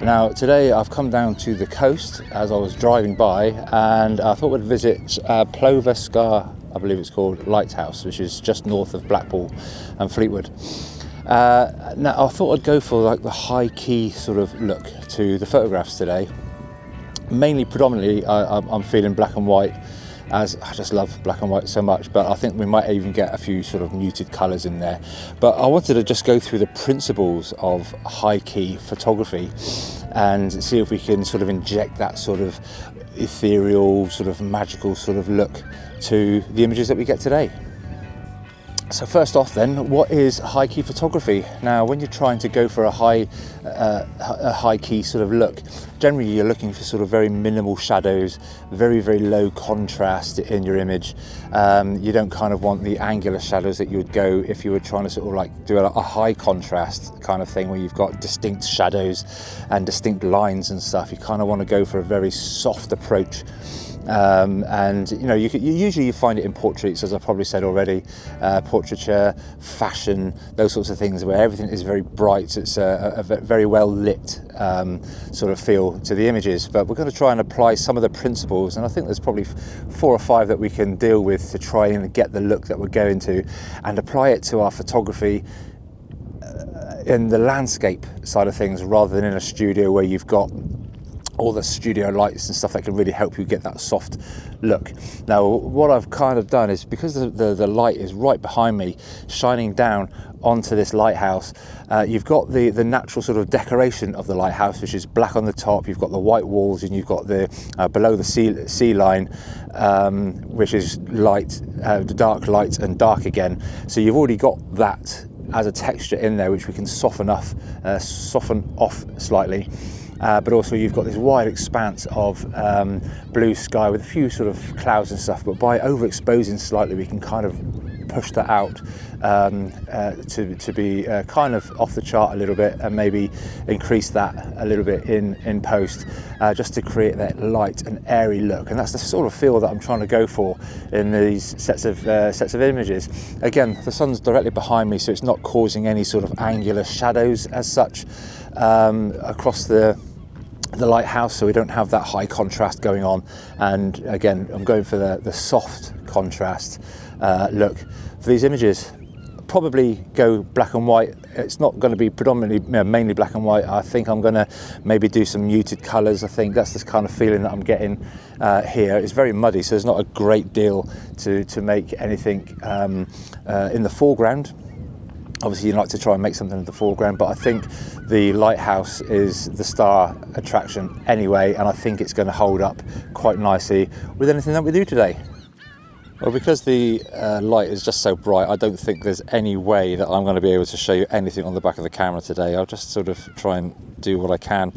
Now today I've come down to the coast as I was driving by, and I thought we'd visit Plover Scar, I believe it's called, Lighthouse, which is just north of Blackpool and Fleetwood. Now I thought I'd go for like the high key sort of look to the photographs today. Predominantly I'm feeling black and white, as I just love black and white so much, but I think we might even get a few sort of muted colours in there. But I wanted to just go through the principles of high key photography and see if we can sort of inject that sort of ethereal, sort of magical sort of look to the images that we get today. So first off then, what is high key photography? Now when you're trying to go for a high key sort of look, generally you're looking for sort of very minimal shadows, very low contrast in your image. You don't kind of want the angular shadows that you would go if you were trying to sort of like do a high contrast kind of thing where you've got distinct shadows and distinct lines and stuff. You kind of want to go for a very soft approach. And you know, you usually find it in portraits, as I've probably said already, portraiture, fashion, those sorts of things where everything is very bright. It's a very well lit sort of feel to the images. But we're going to try and apply some of the principles, and I think there's probably 4 or 5 that we can deal with to try and get the look that we're going to, and apply it to our photography in the landscape side of things, rather than in a studio where you've got all the studio lights and stuff that can really help you get that soft look. Now what I've kind of done is, because the light is right behind me shining down onto this lighthouse, you've got the natural sort of decoration of the lighthouse, which is black on the top, you've got the white walls, and you've got the below the sea line, which is light, dark light and dark again. So you've already got that as a texture in there, which we can soften off slightly. But also you've got this wide expanse of blue sky with a few sort of clouds and stuff, but by overexposing slightly we can kind of push that out to be kind of off the chart a little bit, and maybe increase that a little bit in post, just to create that light and airy look. And that's the sort of feel that I'm trying to go for in these sets of images. Again, the sun's directly behind me, so it's not causing any sort of angular shadows as such across the lighthouse, so we don't have that high contrast going on. And again, I'm going for the soft contrast look for these images. Probably go black and white. It's not going to be predominantly, mainly black and white. I think I'm going to maybe do some muted colours. I think that's the kind of feeling that I'm getting here. It's very muddy, so there's not a great deal to make anything in the foreground. Obviously, you'd like to try and make something in the foreground, but I think the lighthouse is the star attraction anyway, and I think it's going to hold up quite nicely with anything that we do today. Well, because the light is just so bright, I don't think there's any way that I'm going to be able to show you anything on the back of the camera today. I'll just sort of try and do what I can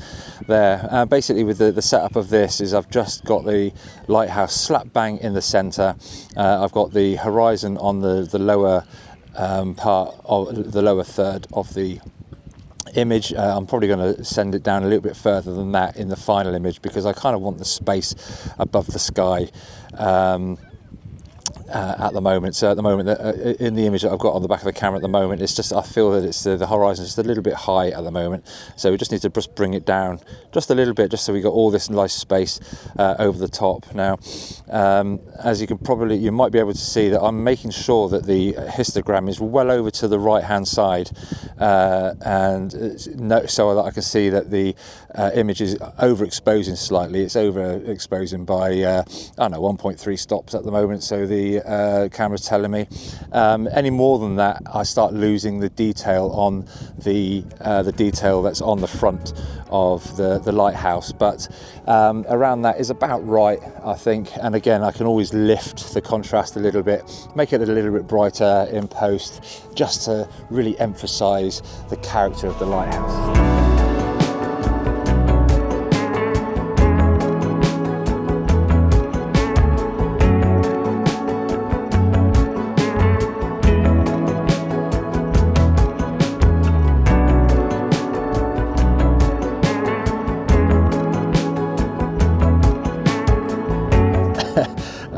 there. Basically, with the setup of this is I've just got the lighthouse slap bang in the centre. I've got the horizon on the lower part of the lower third of the image. I'm probably going to send it down a little bit further than that in the final image, because I kind of want the space above the sky at the moment. So at the moment, in the image that I've got on the back of the camera at the moment, it's just, I feel that it's the horizon is just a little bit high at the moment, so we just need to just bring it down just a little bit, just so we got all this nice space over the top. Now as you might be able to see that I'm making sure that the histogram is well over to the right hand side, and so that I can see that the image is overexposing slightly. It's overexposing by I don't know, 1.3 stops at the moment, so the camera's telling me. Any more than that, I start losing the detail on the detail that's on the front of the lighthouse. But around that is about right, I think. And again, I can always lift the contrast a little bit, make it a little bit brighter in post, just to really emphasize the character of the lighthouse.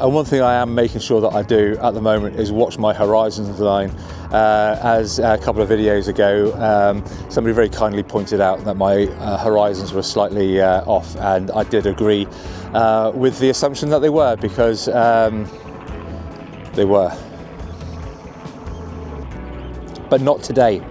And one thing I am making sure that I do at the moment is watch my horizons line, as a couple of videos ago, somebody very kindly pointed out that my horizons were slightly off, and I did agree with the assumption that they were, because they were. But not today.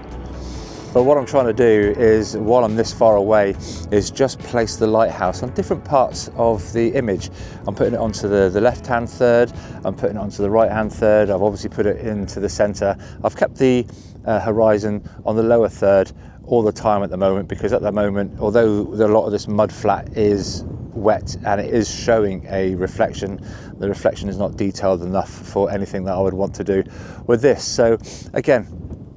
But what I'm trying to do is, while I'm this far away, is just place the lighthouse on different parts of the image. I'm putting it onto the left-hand third, I'm putting it onto the right-hand third, I've obviously put it into the centre. I've kept the horizon on the lower third all the time at the moment, because at the moment, although a lot of this mud flat is wet and it is showing a reflection, the reflection is not detailed enough for anything that I would want to do with this. So again,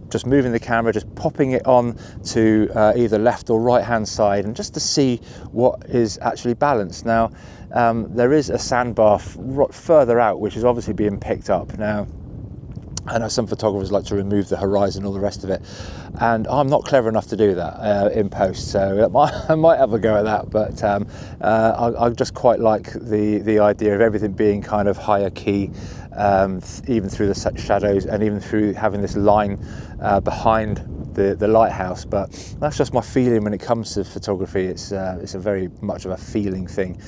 just moving the camera, just popping it on to either left or right hand side, and just to see what is actually balanced. Now there is a sandbar further out which is obviously being picked up. Now I know some photographers like to remove the horizon, all the rest of it, and I'm not clever enough to do that in post, so I might have a go at that, but I just quite like the idea of everything being kind of higher key, even through the shadows, and even through having this line behind the lighthouse. But that's just my feeling when it comes to photography. It's a very much of a feeling thing.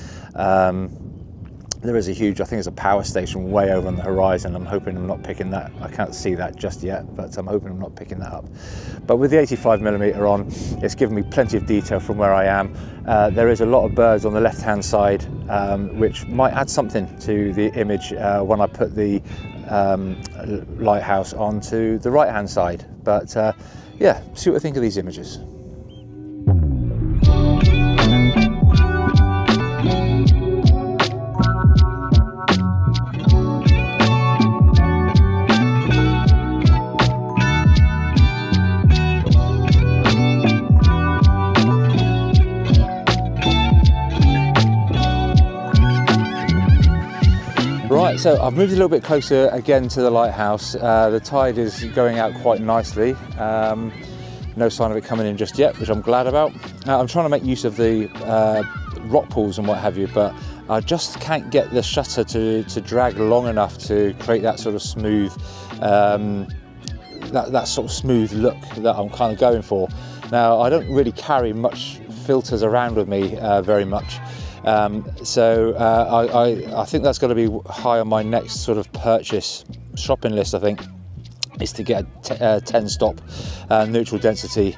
There is I think there's a power station way over on the horizon. I'm hoping I'm not picking that. I can't see that just yet, but I'm hoping I'm not picking that up. But with the 85mm on, it's given me plenty of detail from where I am. There is a lot of birds on the left-hand side, which might add something to the image when I put the lighthouse onto the right-hand side. But yeah, see what I think of these images. Right, so I've moved a little bit closer again to the lighthouse. The tide is going out quite nicely. No sign of it coming in just yet, which I'm glad about. I'm trying to make use of the rock pools and what have you, but I just can't get the shutter to drag long enough to create that sort of smooth, that sort of smooth look that I'm kind of going for. Now, I don't really carry much filters around with me very much. So I think that's going to be high on my next sort of purchase shopping list, I think, is to get a 10 stop neutral density,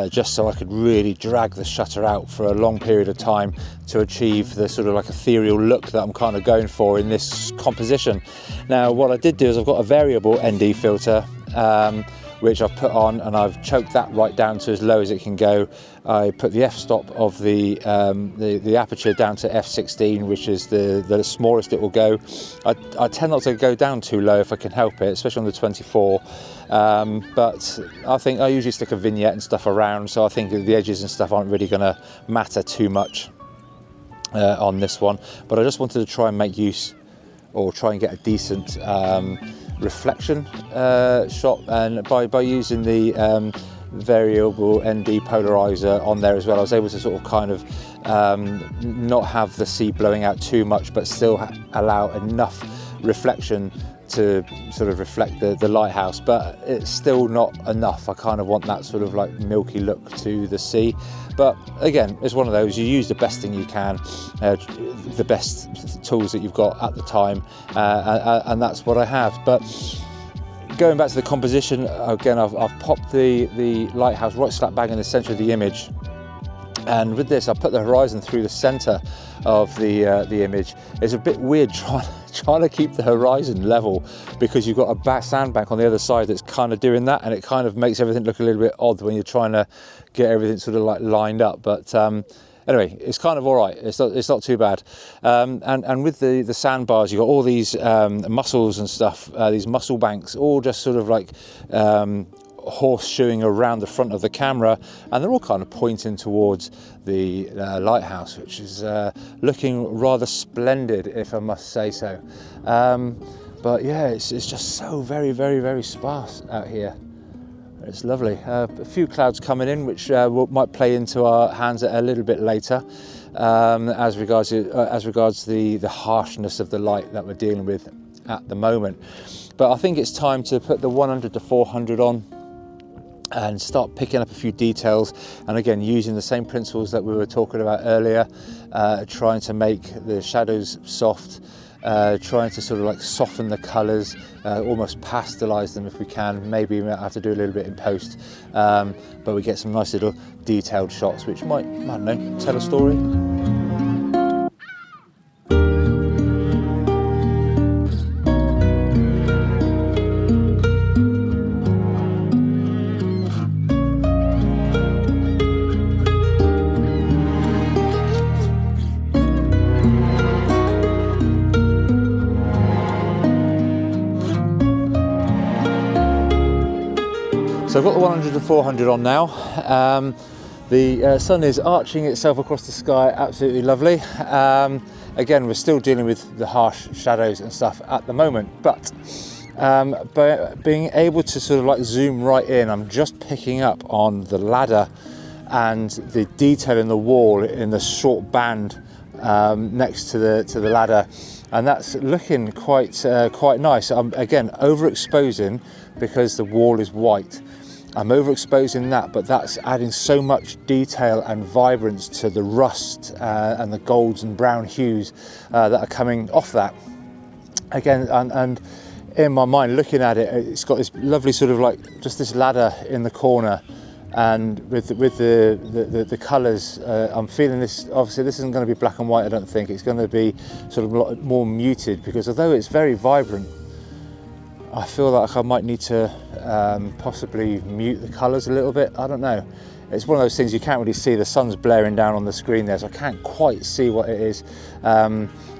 just so I could really drag the shutter out for a long period of time to achieve the sort of like ethereal look that I'm kind of going for in this composition. Now, what I did do is I've got a variable ND filter, which I've put on, and I've choked that right down to as low as it can go. I put the f-stop of the aperture down to f16, which is the smallest it will go. I tend not to go down too low if I can help it, especially on the 24. But I think I usually stick a vignette and stuff around, so I think the edges and stuff aren't really going to matter too much on this one. But I just wanted to try and make use, or try and get a decent reflection shot, and by using the variable ND polarizer on there as well, I was able to sort of kind of not have the sea blowing out too much, but still allow enough reflection to sort of reflect the lighthouse, but it's still not enough. I kind of want that sort of like milky look to the sea. But again, it's one of those, you use the best thing you can, the best tools that you've got at the time, and that's what I have. But going back to the composition, again, I've popped the lighthouse right slap bang in the centre of the image. And with this, I put the horizon through the centre of the image. It's a bit weird trying to keep the horizon level, because you've got a sandbank on the other side that's kind of doing that, and it kind of makes everything look a little bit odd when you're trying to get everything sort of like lined up. But anyway, it's kind of all right. It's not too bad. And with the sandbars, you've got all these mussels and stuff, these mussel banks, all just sort of like horseshoeing around the front of the camera, and they're all kind of pointing towards the lighthouse, which is looking rather splendid, if I must say so. But yeah, it's just so very, very, very sparse out here. It's lovely. A few clouds coming in, which might play into our hands a little bit later, as regards the harshness of the light that we're dealing with at the moment. But I think it's time to put the 100 to 400 on and start picking up a few details, and again using the same principles that we were talking about earlier, trying to make the shadows soft, trying to sort of like soften the colours, almost pastelize them if we can. Maybe we might have to do a little bit in post, but we get some nice little detailed shots which might, I don't know, tell a story. So I've got the 100 to 400 on now. The sun is arching itself across the sky, absolutely lovely. Again, we're still dealing with the harsh shadows and stuff at the moment, but being able to sort of like zoom right in, I'm just picking up on the ladder and the detail in the wall in the short band next to the ladder, and that's looking quite nice. I'm again overexposing because the wall is white. I'm overexposing that, but that's adding so much detail and vibrance to the rust and the golds and brown hues that are coming off that. Again, and in my mind, looking at it, it's got this lovely sort of like just this ladder in the corner, and with the colours, I'm feeling this. Obviously, this isn't going to be black and white. I don't think it's going to be sort of a lot more muted, because although it's very vibrant, I feel like I might need to possibly mute the colours a little bit. I don't know. It's one of those things you can't really see. The sun's blaring down on the screen there, so I can't quite see what it is,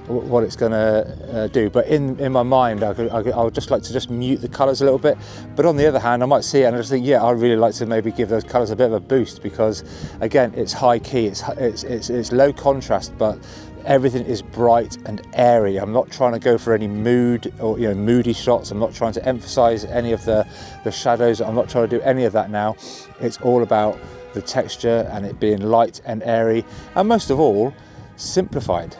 what it's going to do. But in my mind, I would just like to just mute the colours a little bit. But on the other hand, I might see it and I just think, yeah, I'd really like to maybe give those colours a bit of a boost, because again, it's high key, it's low contrast, but everything is bright and airy. I'm not trying to go for any mood or moody shots. I'm not trying to emphasize any of the shadows. I'm not trying to do any of that now. It's all about the texture and it being light and airy, and most of all, simplified.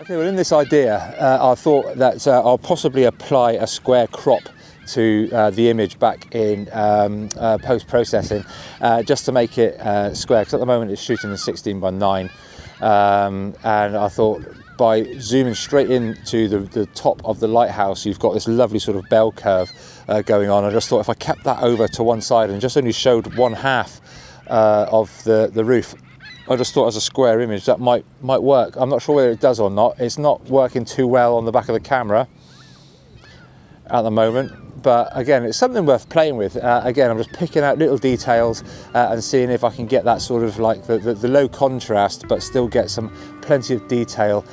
Okay, well, in this idea, I thought that I'll possibly apply a square crop to the image back in post-processing, just to make it square, because at the moment it's shooting in 16:9, and I thought by zooming straight into the top of the lighthouse, you've got this lovely sort of bell curve going on. I just thought if I kept that over to one side and just only showed one half of the roof, I just thought as a square image that might work. I'm not sure whether it does or not. It's not working too well on the back of the camera at the moment, but again, it's something worth playing with. Again, I'm just picking out little details and seeing if I can get that sort of like the low contrast, but still get some plenty of detail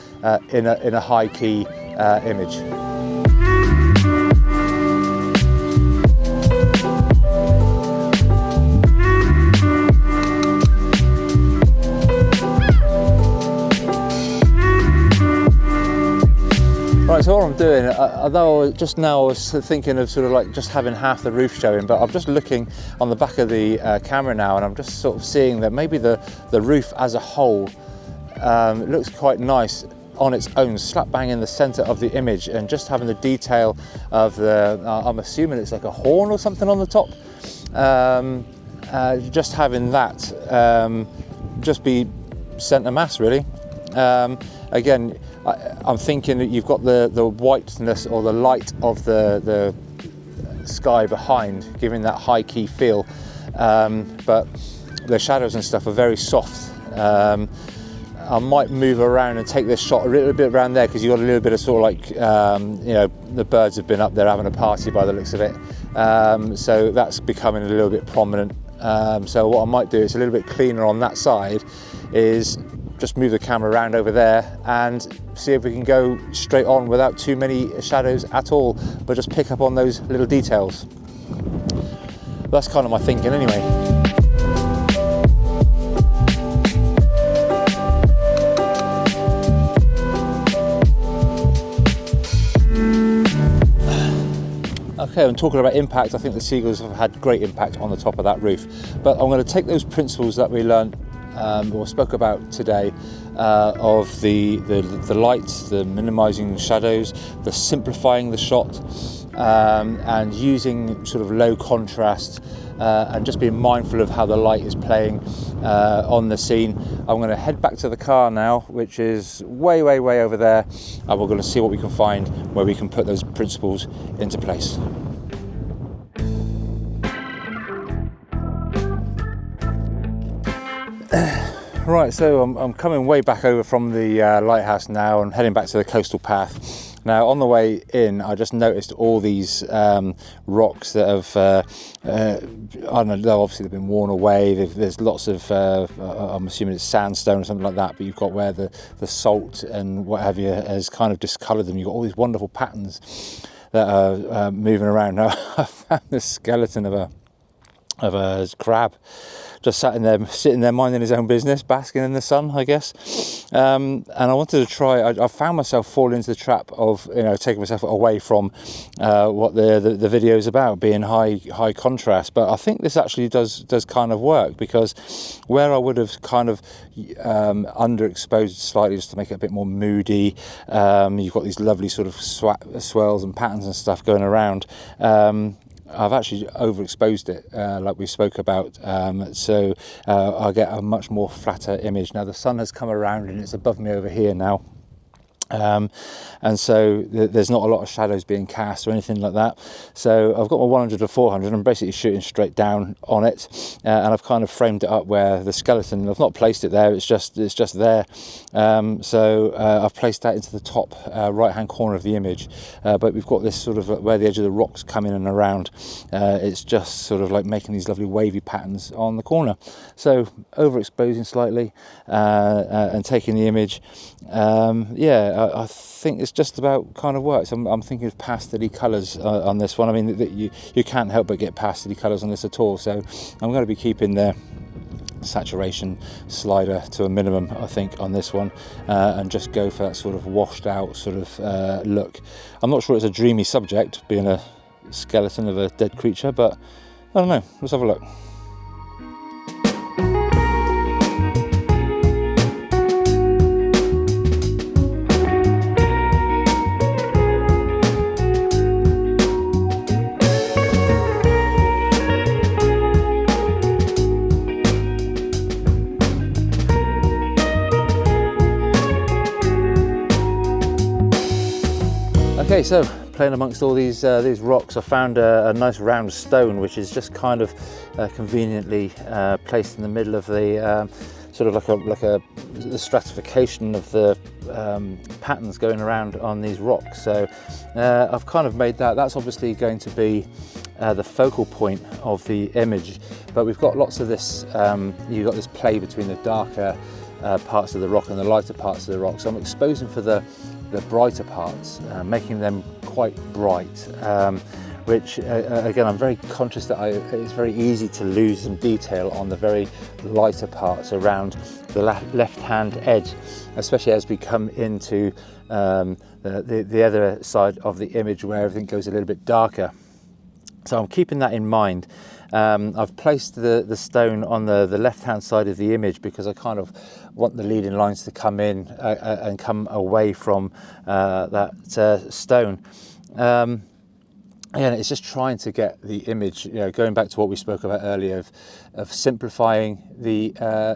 in a high key image. Right, so what I'm doing, although just now I was thinking of sort of like just having half the roof showing, but I'm just looking on the back of the camera now, and I'm just sort of seeing that maybe the roof as a whole looks quite nice on its own, slap bang in the center of the image, and just having the detail of the, I'm assuming it's like a horn or something on the top, just having that just be centre mass really. Again, I'm thinking that you've got the whiteness or the light of the sky behind, giving that high key feel, but the shadows and stuff are very soft. I might move around and take this shot a little bit around there, because you've got a little bit of sort of like, the birds have been up there having a party by the looks of it, so that's becoming a little bit prominent. So what I might do, is a little bit cleaner on that side, is just move the camera around over there and see if we can go straight on without too many shadows at all, but just pick up on those little details. That's kind of my thinking anyway. Okay, I'm talking about impact. I think the seagulls have had great impact on the top of that roof. But I'm going to take those principles that we learned or spoke about today of the lights, the minimising shadows, the simplifying the shot, and using sort of low contrast and just being mindful of how the light is playing on the scene. I'm going to head back to the car now, which is way over there, and we're going to see what we can find where we can put those principles into place. Right, so I'm coming way back over from the lighthouse now and heading back to the coastal path. Now, on the way in, I just noticed all these rocks that have, I don't know, obviously they've been worn away. There's lots of, I'm assuming it's sandstone or something like that, but you've got where the salt and what have you has kind of discoloured them. You've got all these wonderful patterns that are moving around. Now, I found this skeleton of a crab just sitting there minding his own business, basking in the sun, I guess. And I wanted to try. I found myself falling into the trap of taking myself away from what the video is about, being high contrast. But I think this actually does kind of work, because where I would have kind of underexposed slightly just to make it a bit more moody, you've got these lovely sort of swells and patterns and stuff going around. I've actually overexposed it, like we spoke about, so I'll get a much more flatter image. Now the sun has come around and it's above me over here now. And so there's not a lot of shadows being cast or anything like that. So I've got my 100 to 400. I'm basically shooting straight down on it, and I've kind of framed it up where the skeleton. I've not placed it there. It's just there. So I've placed that into the top right-hand corner of the image. But we've got this sort of where the edge of the rocks come in and around. It's just sort of like making these lovely wavy patterns on the corner. So overexposing slightly and taking the image. I think it's just about kind of works. I'm thinking of pastely colours on this one. I mean, you can't help but get pastely colours on this at all. So I'm going to be keeping the saturation slider to a minimum, I think, on this one, and just go for that sort of washed out sort of look. I'm not sure it's a dreamy subject, being a skeleton of a dead creature, but I don't know. Let's have a look. Okay, so playing amongst all these rocks, I found a nice round stone, which is just kind of conveniently placed in the middle of the sort of like the stratification of the patterns going around on these rocks. So I've kind of made that. That's obviously going to be the focal point of the image, but we've got lots of this. You've got this play between the darker parts of the rock and the lighter parts of the rock. So I'm exposing for the brighter parts, making them quite bright, which again, I'm very conscious that it's very easy to lose some detail on the very lighter parts around the left-hand edge, especially as we come into the other side of the image where everything goes a little bit darker. So I'm keeping that in mind. I've placed the stone on the left-hand side of the image because I kind of want the leading lines to come in and come away from that stone. And it's just trying to get the image, going back to what we spoke about earlier of simplifying the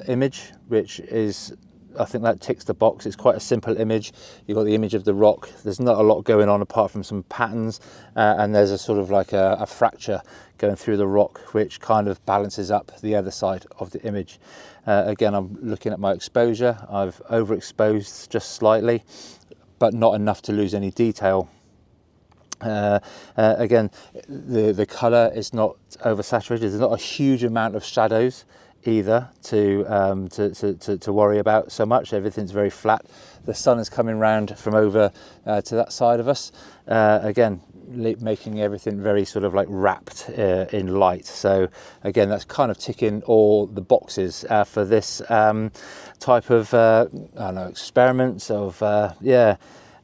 image, which is, I think that ticks the box. It's quite a simple image. You've got the image of the rock. There's not a lot going on apart from some patterns, and there's a sort of like a fracture going through the rock, which kind of balances up the other side of the image. Again, I'm looking at my exposure. I've overexposed just slightly, but not enough to lose any detail. Again, the colour is not oversaturated. There's not a huge amount of shadows either to worry about so much. Everything's very flat. The sun is coming round from over to that side of us, again making everything very sort of like wrapped in light. So again, that's kind of ticking all the boxes for this type of I don't know, experiments of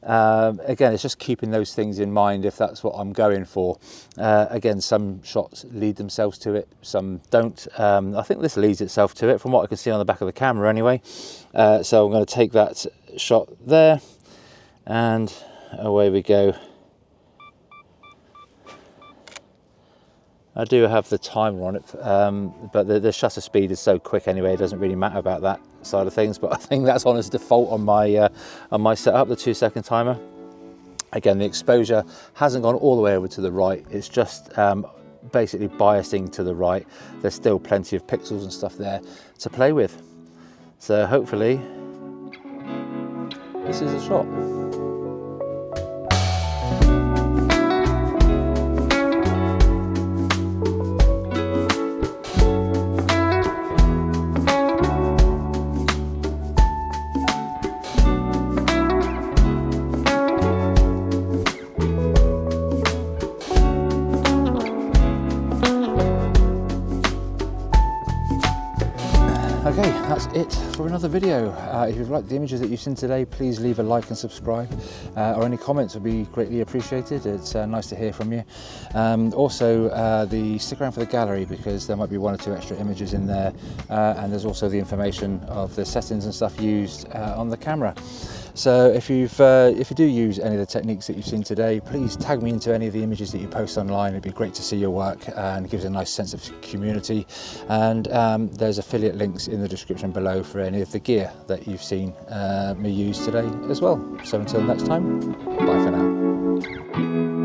Again, it's just keeping those things in mind if that's what I'm going for. Again, some shots lead themselves to it, some don't. I think this leads itself to it from what I can see on the back of the camera anyway. So I'm going to take that shot there and away we go. I do have the timer on it, but the shutter speed is so quick anyway, it doesn't really matter about that side of things, but I think that's on as default on my setup, the 2-second timer. Again, the exposure hasn't gone all the way over to the right, it's just basically biasing to the right. There's still plenty of pixels and stuff there to play with. So hopefully this is a shot. Okay, that's it for another video. If you've liked the images that you've seen today, please leave a like and subscribe, or any comments would be greatly appreciated. It's nice to hear from you. Also, stick around for the gallery because there might be 1 or 2 extra images in there, and there's also the information of the settings and stuff used on the camera. So if you do use any of the techniques that you've seen today, please tag me into any of the images that you post online. It'd be great to see your work and it gives a nice sense of community. And there's affiliate links in the description below for any of the gear that you've seen me use today as well. So until next time, bye for now.